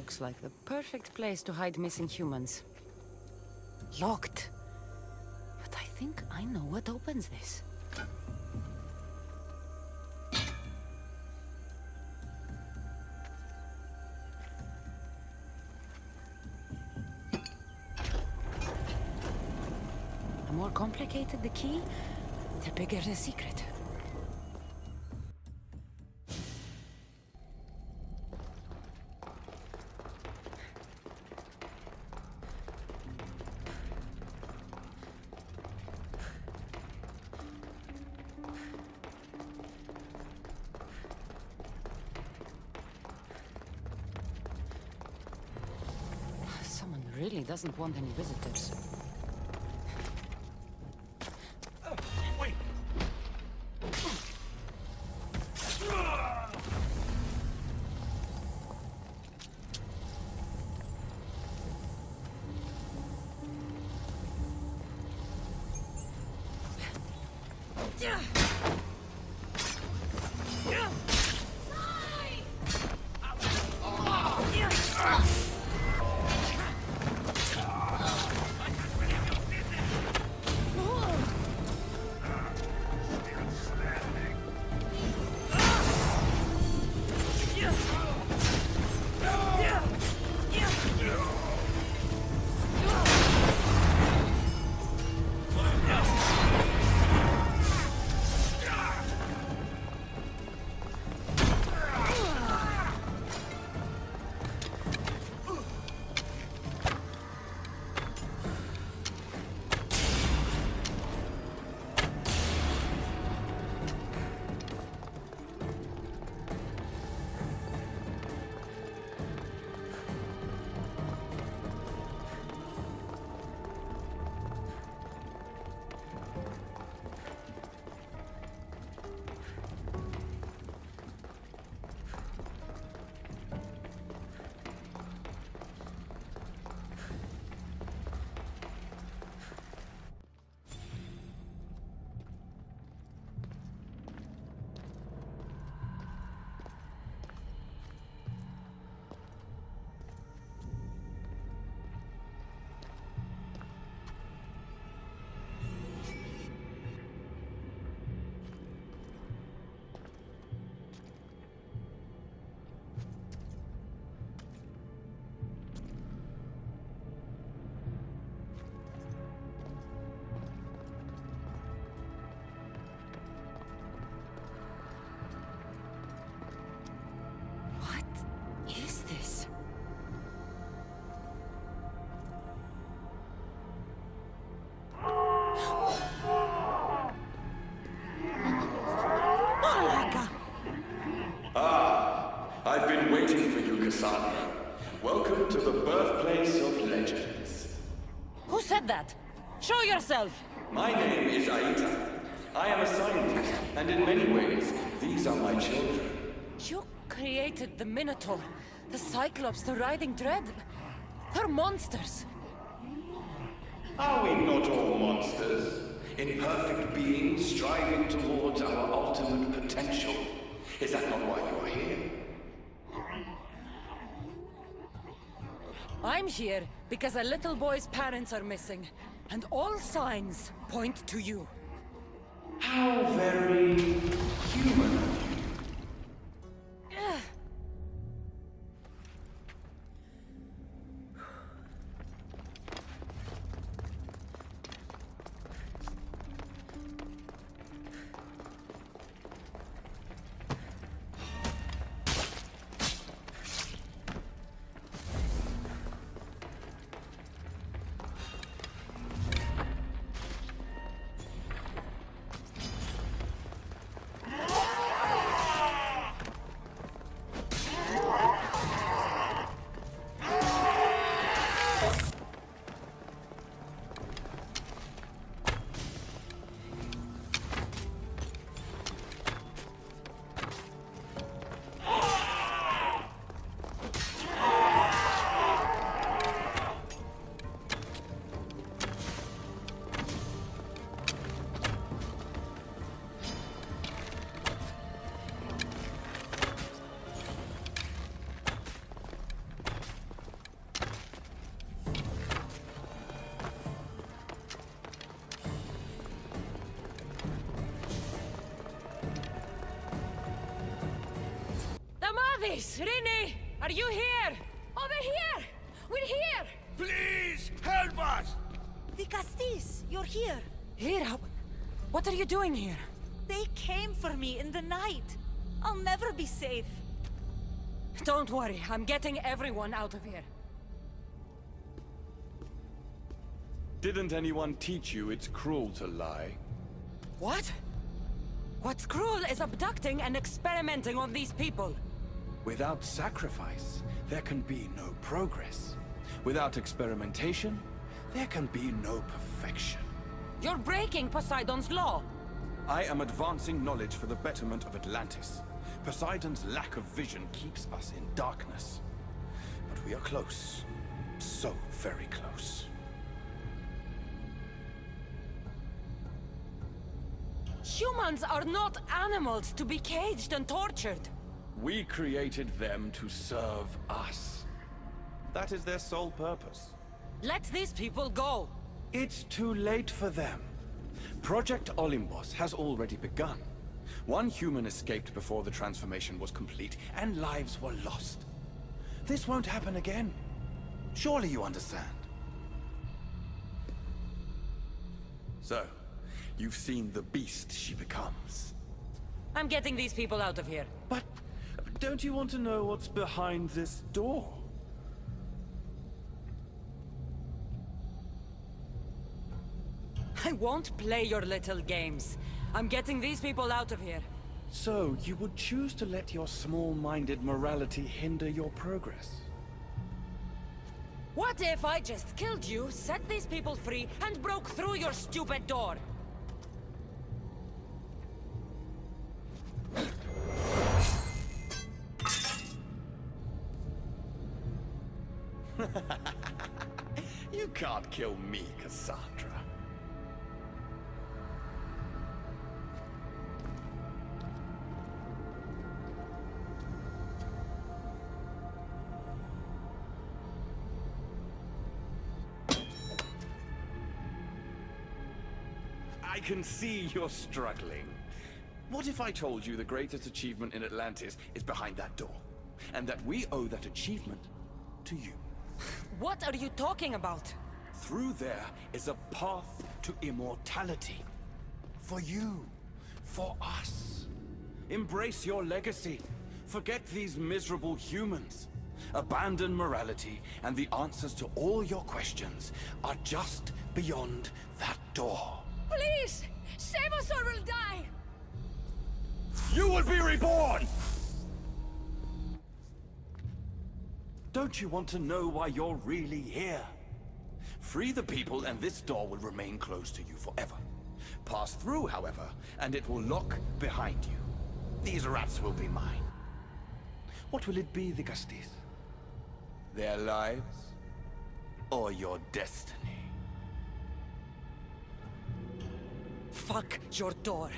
looks like the perfect place to hide missing humans. Locked. But I think I know what opens this. The more complicated the key, the bigger the secret. Someone really doesn't want any visitors. Wait! I've been waiting for you, Cassandra. Welcome to the birthplace of legends. Who said that? Show yourself! My name is Aita. I am a scientist, and in many ways, these are my children. You created the Minotaur, the Cyclops, the Riding Dread. They're monsters. Are we not all monsters? Imperfect beings striving towards our ultimate potential. Is that not why you are here? I'm here because a little boy's parents are missing, and all signs point to you. How very human of you. Travis! Rini! Are you here? Over here! We're here! Please, help us! The Castis, you're here. Lyra, what are you doing here? They came for me in the night. I'll never be safe. Don't worry, I'm getting everyone out of here. Didn't anyone teach you it's cruel to lie? What? What's cruel is abducting and experimenting on these people. Without sacrifice, there can be no progress. Without experimentation, there can be no perfection. You're breaking Poseidon's law. I am advancing knowledge for the betterment of Atlantis. Poseidon's lack of vision keeps us in darkness. But we are close. So very close. Humans are not animals to be caged and tortured. We created them to serve us. That is their sole purpose. Let these people go. It's too late for them. Project Olympus has already begun. One human escaped before the transformation was complete, and lives were lost. This won't happen again. Surely you understand. So, you've seen the beast she becomes. I'm getting these people out of here. But don't you want to know what's behind this door? I won't play your little games. I'm getting these people out of here. So, you would choose to let your small-minded morality hinder your progress? What if I just killed you, set these people free, and broke through your stupid door? You can't kill me, Cassandra. I can see you're struggling. What if I told you the greatest achievement in Atlantis is behind that door? And that we owe that achievement to you? What are you talking about? Through there is a path to immortality. For you. For us. Embrace your legacy. Forget these miserable humans. Abandon morality, and the answers to all your questions are just beyond that door. Please! Save us or we'll die! You will be reborn! Don't you want to know why you're really here? Free the people and this door will remain closed to you forever. Pass through, however, and it will lock behind you. These rats will be mine. What will it be, the Castis? Their lives? Or your destiny? Fuck your door.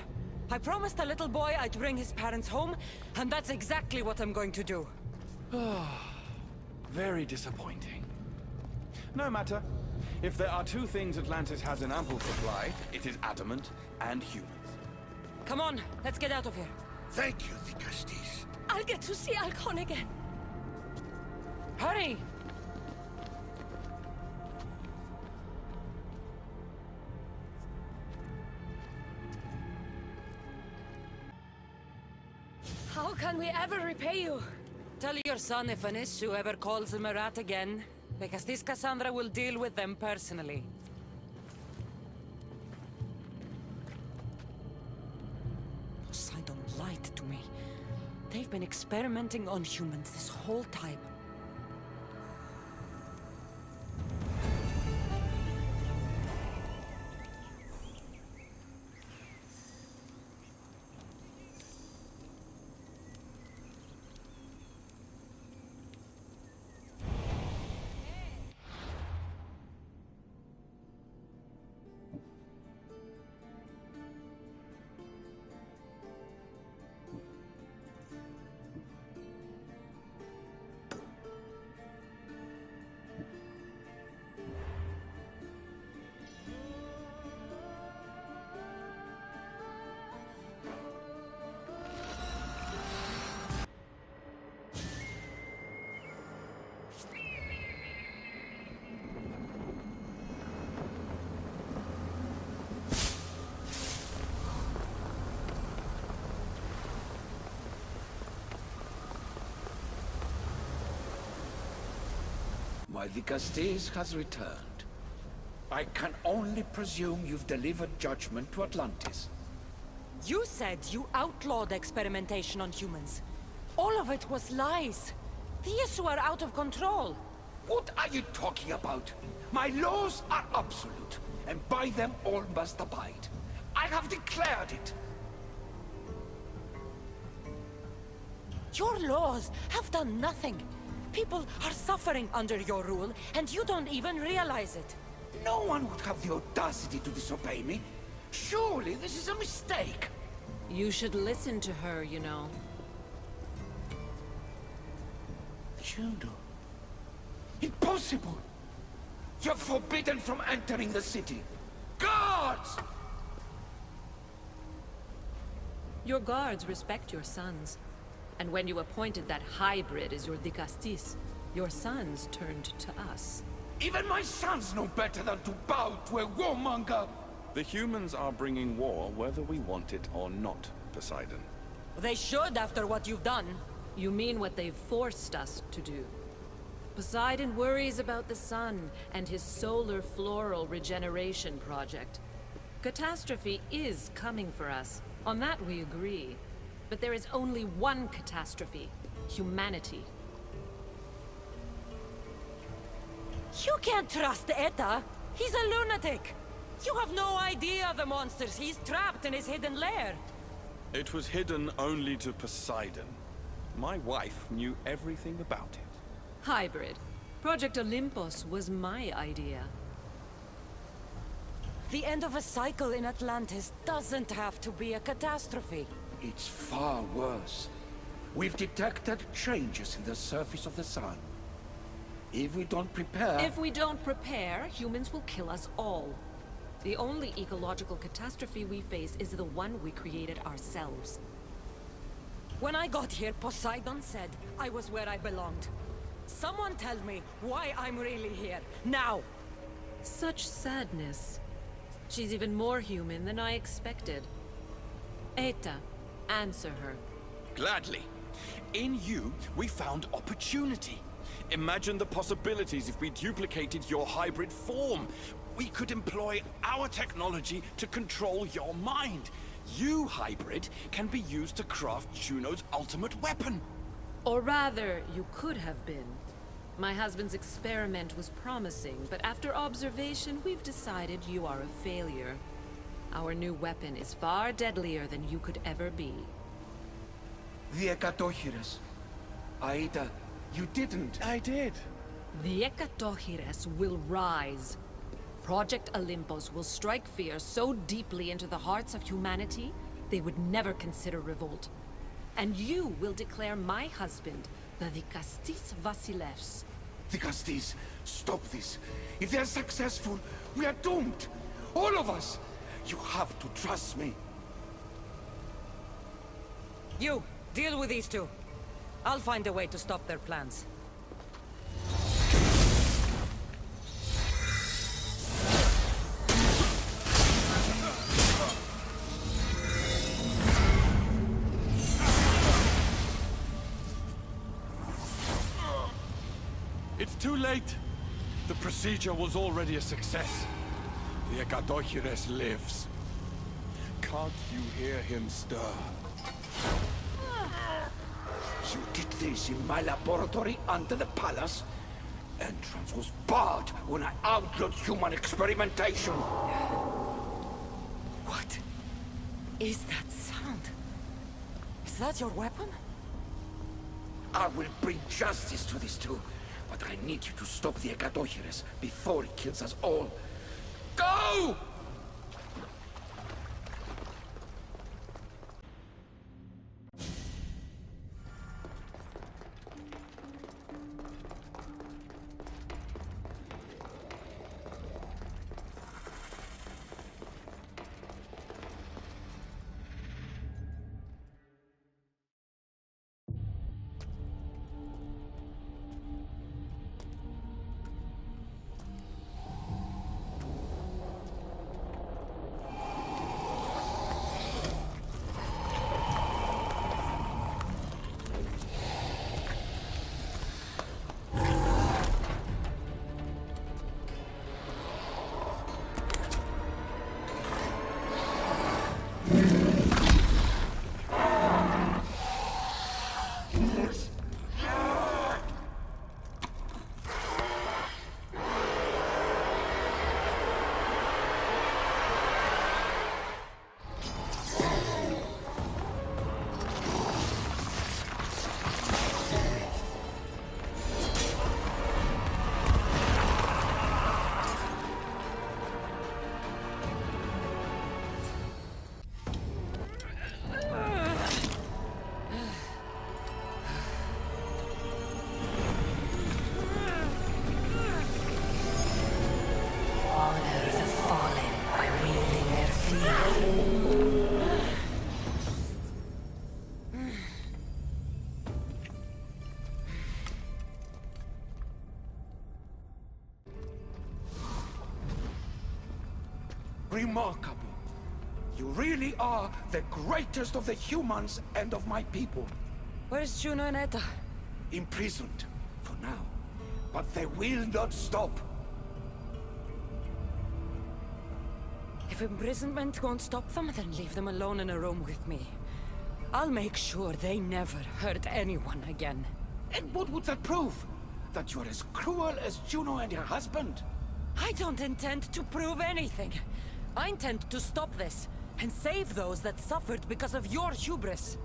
I promised the little boy I'd bring his parents home, and that's exactly what I'm going to do. Very disappointing. No matter. If there are two things Atlantis has in ample supply, it is adamant and humans. Come on, let's get out of here. Thank you, the Castis. I'll get to see Alcon again. Hurry! How can we ever repay you? Tell your son if an issue ever calls him a rat again, because this Cassandra will deal with them personally. Poseidon lied to me. They've been experimenting on humans this whole time. My Dicastes has returned. I can only presume you've delivered Judgement to Atlantis. You said you outlawed experimentation on humans. All of it was lies. The issue are out of control. What are you talking about? My laws are absolute, and by them all must abide. I have declared it. Your laws have done nothing. People are suffering under your rule, and you don't even realize it. No one would have the audacity to disobey me. Surely this is a mistake. You should listen to her, you know. Juno. Impossible! You're forbidden from entering the city. Guards! Your guards respect your sons. And when you appointed that hybrid as your Dicastis, your sons turned to us. Even my sons know better than to bow to a warmonger! The humans are bringing war whether we want it or not, Poseidon. They should after what you've done. You mean what they've forced us to do. Poseidon worries about the sun and his solar floral regeneration project. Catastrophe is coming for us. On that we agree. But there is only one catastrophe: humanity. You can't trust Eta. He's a lunatic. You have no idea the monsters he's trapped in his hidden lair. It was hidden only to Poseidon. My wife knew everything about it. Hybrid. Project Olympus was my idea. The end of a cycle in Atlantis doesn't have to be a catastrophe. It's far worse. We've detected changes in the surface of the sun. If we don't prepare... If we don't prepare, humans will kill us all. The only ecological catastrophe we face is the one we created ourselves. When I got here, Poseidon said I was where I belonged. Someone tell me why I'm really here, now! Such sadness. She's even more human than I expected. Eta, answer her. Gladly. In you, we found opportunity. Imagine the possibilities if we duplicated your hybrid form. We could employ our technology to control your mind. You, hybrid, can be used to craft Juno's ultimate weapon. Or rather, you could have been. My husband's experiment was promising, but after observation, we've decided you are a failure. Our new weapon is far deadlier than you could ever be. The Ekatochires. Aida, you didn't. I did. The Ekatochires will rise. Project Olympus will strike fear so deeply into the hearts of humanity, they would never consider revolt. And you will declare my husband the Dicastis Vasilevs. Dicastes, stop this. If they're successful, we are doomed. All of us. You have to trust me. You, deal with these two. I'll find a way to stop their plans. It's too late. The procedure was already a success. The Ekatochires lives. Can't you hear him stir? You did this in my laboratory under the palace. Entrance was barred when I outlawed human experimentation. What is that sound? Is that your weapon? I will bring justice to these two, but I need you to stop the Ekatochires before it kills us all. Go! remarkable. You really are the greatest of the humans and of my people. Where's Juno and Etta? Imprisoned, for now. But they will not stop. If imprisonment won't stop them, then leave them alone in a room with me. I'll make sure they never hurt anyone again. And what would that prove? That you're as cruel as Juno and her husband? I don't intend to prove anything. I intend to stop this, and save those that suffered because of your hubris.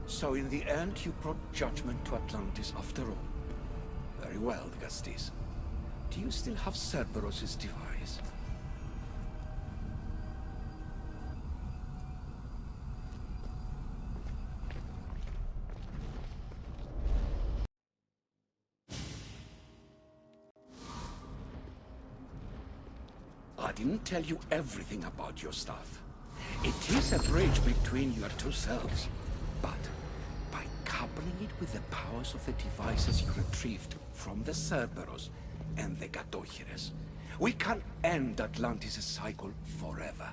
So in the end, you brought judgment to Atlantis after all. Very well, Gastis. Do you still have Cerberus' device? I didn't tell you everything about your stuff. It is a bridge between your two selves. But by coupling it with the powers of the devices you retrieved from the Cerberus and the Gatochires, we can end Atlantis' cycle forever.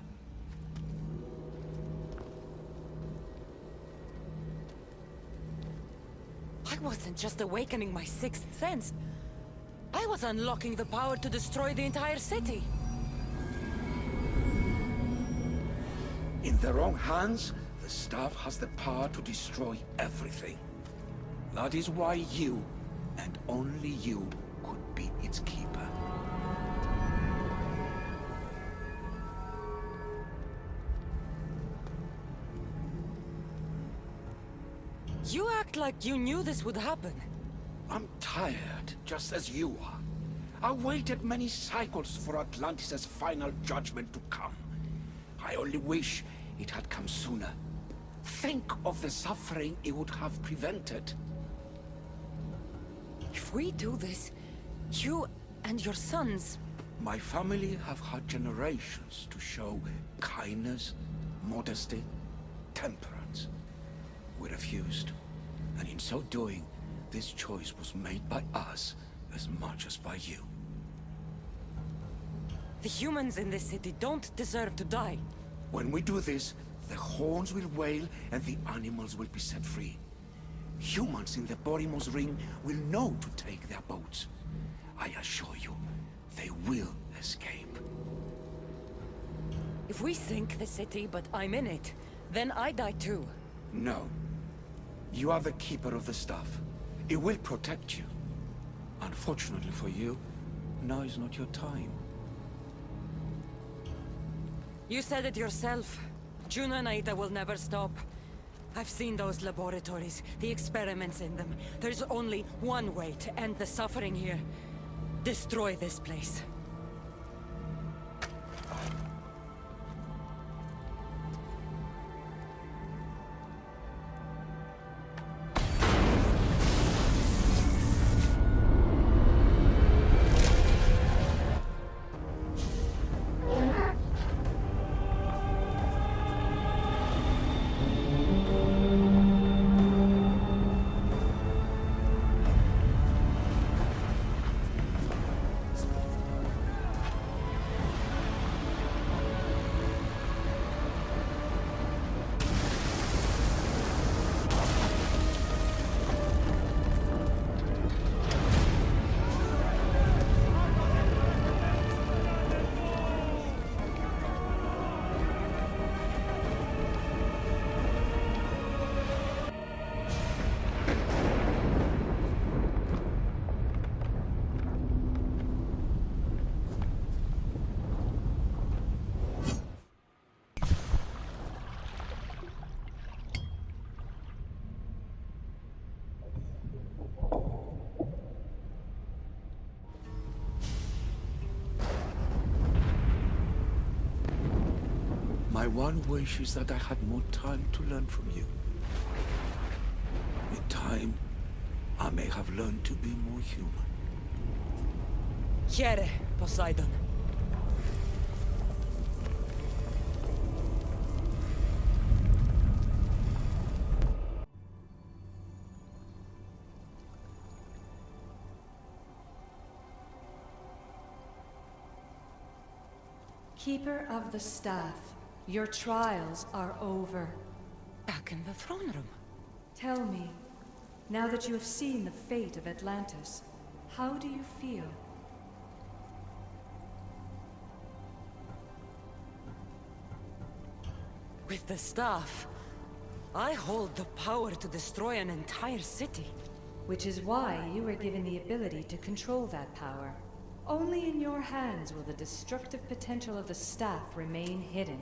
I wasn't just awakening my sixth sense. I was unlocking the power to destroy the entire city. In the wrong hands, the staff has the power to destroy everything. That is why you, and only you, could be its keeper. You act like you knew this would happen. I'm tired, just as you are. I waited many cycles for Atlantis' final judgment to come. I only wish it had come sooner. Think of the suffering it would have prevented. If we do this, you and your sons... My family have had generations to show kindness, modesty, temperance. We refused, and in so doing, this choice was made by us as much as by you. The humans in this city don't deserve to die. When we do this, the horns will wail and the animals will be set free. Humans in the Borimos Ring will know to take their boats. I assure you, they will escape. If we sink the city, but I'm in it, then I die too. No. You are the keeper of the stuff. It will protect you. Unfortunately for you, now is not your time. You said it yourself. Juno and Aida will never stop. I've seen those laboratories, the experiments in them. There's only one way to end the suffering here. Destroy this place. My one wish is that I had more time to learn from you. In time, I may have learned to be more human. Here, Poseidon. Keeper of the Staff, your trials are over. Back in the throne room. Tell me, now that you have seen the fate of Atlantis, how do you feel? With the staff, I hold the power to destroy an entire city. Which is why you were given the ability to control that power. Only in your hands will the destructive potential of the staff remain hidden.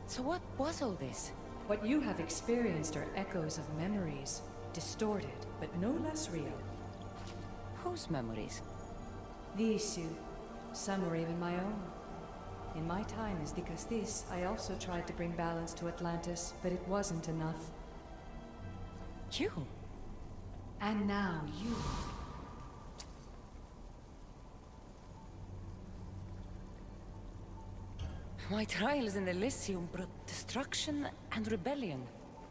So what was all this? What you have experienced are echoes of memories, distorted, but no less real. Whose memories? The issue. Some were even my own. In my time as Dicastis, I also tried to bring balance to Atlantis, but it wasn't enough. You? And now you. My trials in Elysium brought destruction and rebellion.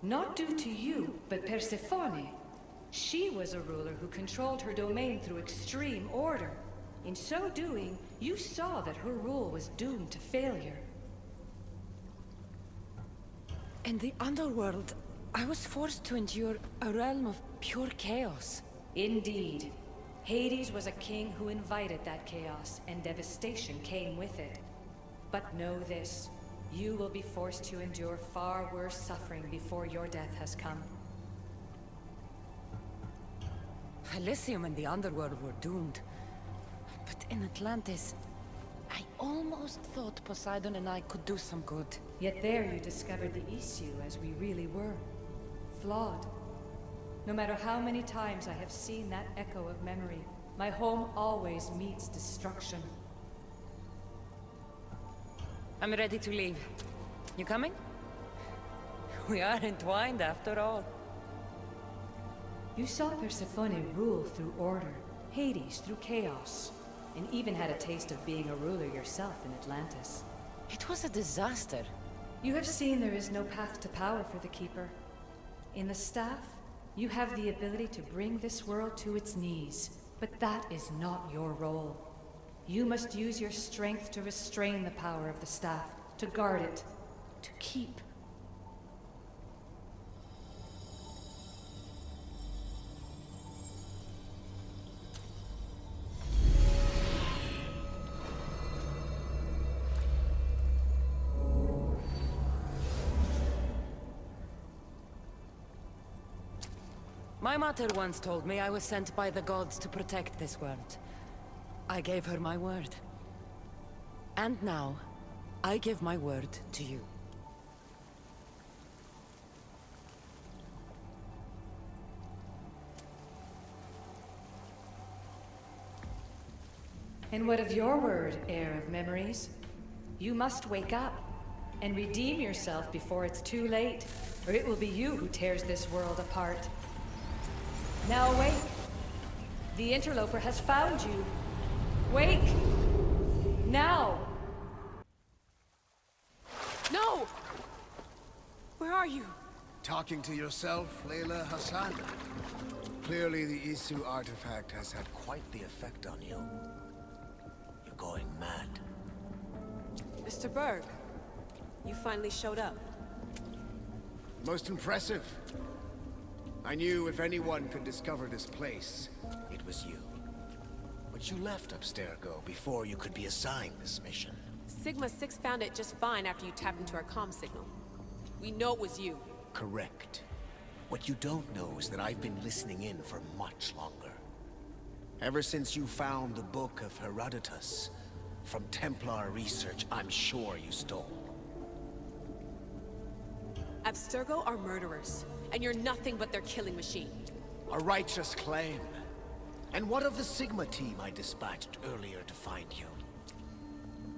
Not due to you, but Persephone. She was a ruler who controlled her domain through extreme order. In so doing, you saw that her rule was doomed to failure. In the underworld, I was forced to endure a realm of pure chaos. Indeed. Hades was a king who invited that chaos, and devastation came with it. But know this, you will be forced to endure far worse suffering before your death has come. Elysium and the underworld were doomed. But in Atlantis, I almost thought Poseidon and I could do some good. Yet there you discovered the issue as we really were. Flawed. No matter how many times I have seen that echo of memory, my home always meets destruction. I'm ready to leave. You coming? We are entwined after all. You saw Persephone rule through order, Hades through chaos, and even had a taste of being a ruler yourself in Atlantis. It was a disaster. You have seen there is no path to power for the Keeper. In the Staff, you have the ability to bring this world to its knees, but that is not your role. You must use your strength to restrain the power of the Staff, to guard it, to keep. My mother once told me I was sent by the gods to protect this world. I gave her my word. And now, I give my word to you. And what of your word, heir of memories? You must wake up and redeem yourself before it's too late, or it will be you who tears this world apart. Now awake. The interloper has found you. Wake! Now! No! Where are you? Talking to yourself, Layla Hassan? Clearly the Isu artifact has had quite the effect on you. You're going mad. Mr. Berg, you finally showed up. Most impressive. I knew if anyone could discover this place, it was you. But you left Abstergo before you could be assigned this mission. Sigma 6 found it just fine after you tapped into our comm signal. We know it was you. Correct. What you don't know is that I've been listening in for much longer. Ever since you found the Book of Herodotus, from Templar research I'm sure you stole. Abstergo are murderers, and you're nothing but their killing machine. A righteous claim. And what of the Sigma team I dispatched earlier to find you?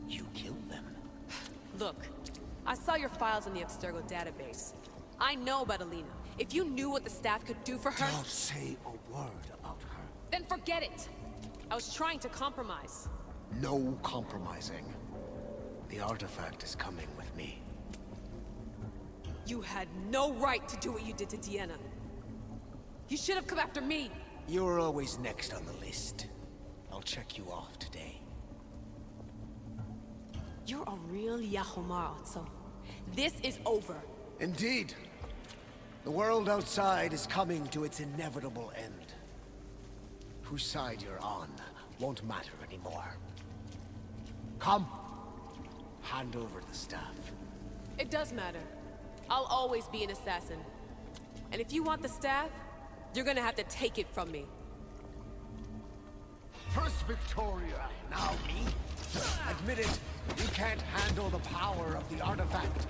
You killed them. Look, I saw your files in the Abstergo database. I know about Alina. If you knew what the staff could do for her... Don't say a word about her. Then forget it! I was trying to compromise. No compromising. The artifact is coming with me. You had no right to do what you did to Deanna. You should have come after me! You're always next on the list. I'll check you off today. You're a real Yahomar, Otso. This is over. Indeed. The world outside is coming to its inevitable end. Whose side you're on won't matter anymore. Come. Hand over the staff. It does matter. I'll always be an assassin. And if you want the staff, you're gonna have to take it from me. First Victoria, now me. Admit it, you can't handle the power of the artifact.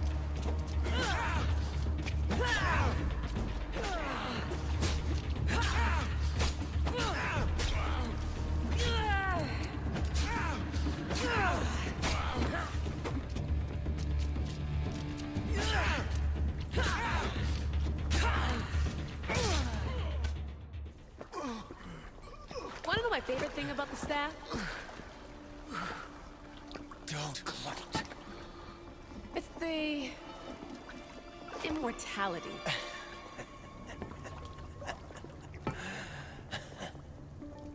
Wanna know my favorite thing about the staff? Don't gloat. It's the... immortality.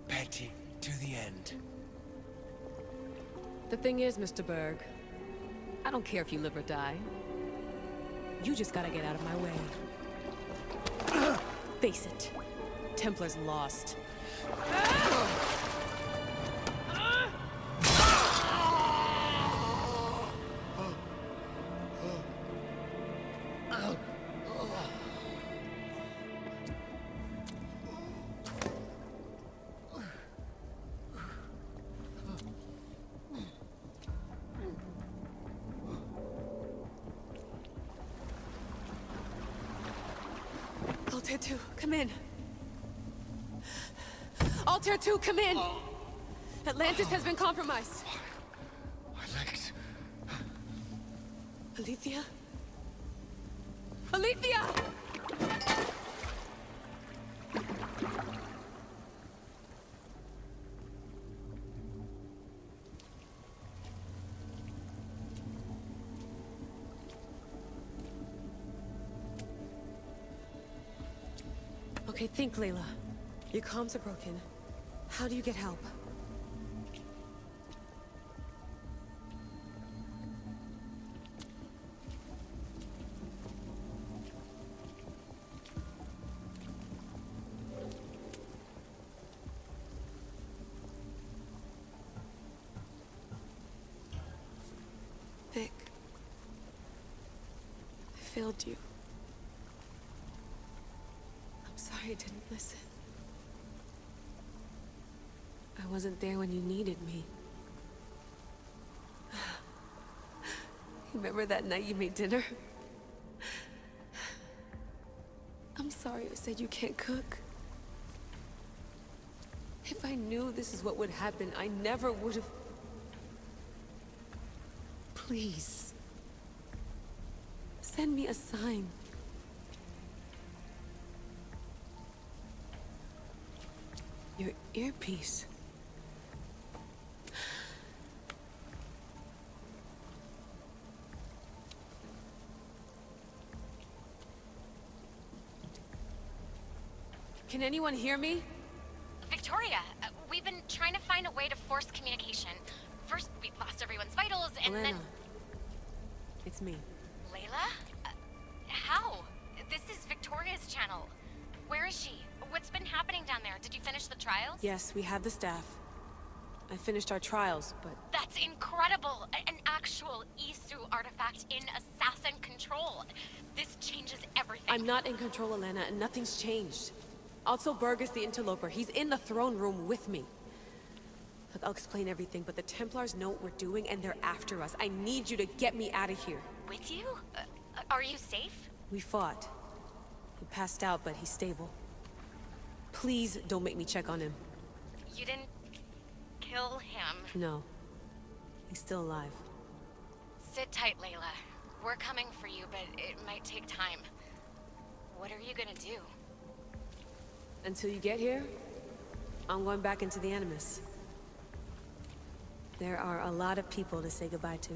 Petty to the end. The thing is, Mr. Berg, I don't care if you live or die. You just gotta get out of my way. Face it, Templar's lost. Altair 2, come in. Altair 2, come in! Atlantis has been compromised. My legs. Alethea? Alethea! Okay, think, Layla. Your comms are broken. How do you get help? Vic, I failed you. I'm sorry I didn't listen. I wasn't there when you needed me. Remember that night you made dinner? I'm sorry I said you can't cook. If I knew this is what would happen, I never would have... Please. Send me a sign. Your earpiece. Can anyone hear me? Victoria, we've been trying to find a way to force communication. First, we lost everyone's vitals, and Elena. then... It's me. Layla? How? This is Victoria's channel. Where is she? What's been happening down there? Did you finish the trials? Yes, we have the staff. I finished our trials, but... That's incredible! An actual Isu artifact in assassin control. This changes everything. I'm not in control, Elena, and nothing's changed. Also, Berg is the interloper. He's in the throne room with me. Look, I'll explain everything, but the Templars know what we're doing, and they're after us. I need you to get me out of here. With you? Are you safe? We fought. He passed out, but he's stable. Please don't make me check on him. You didn't... kill him. No. He's still alive. Sit tight, Layla. We're coming for you, but it might take time. What are you gonna do? Until you get here, I'm going back into the Animus. There are a lot of people to say goodbye to.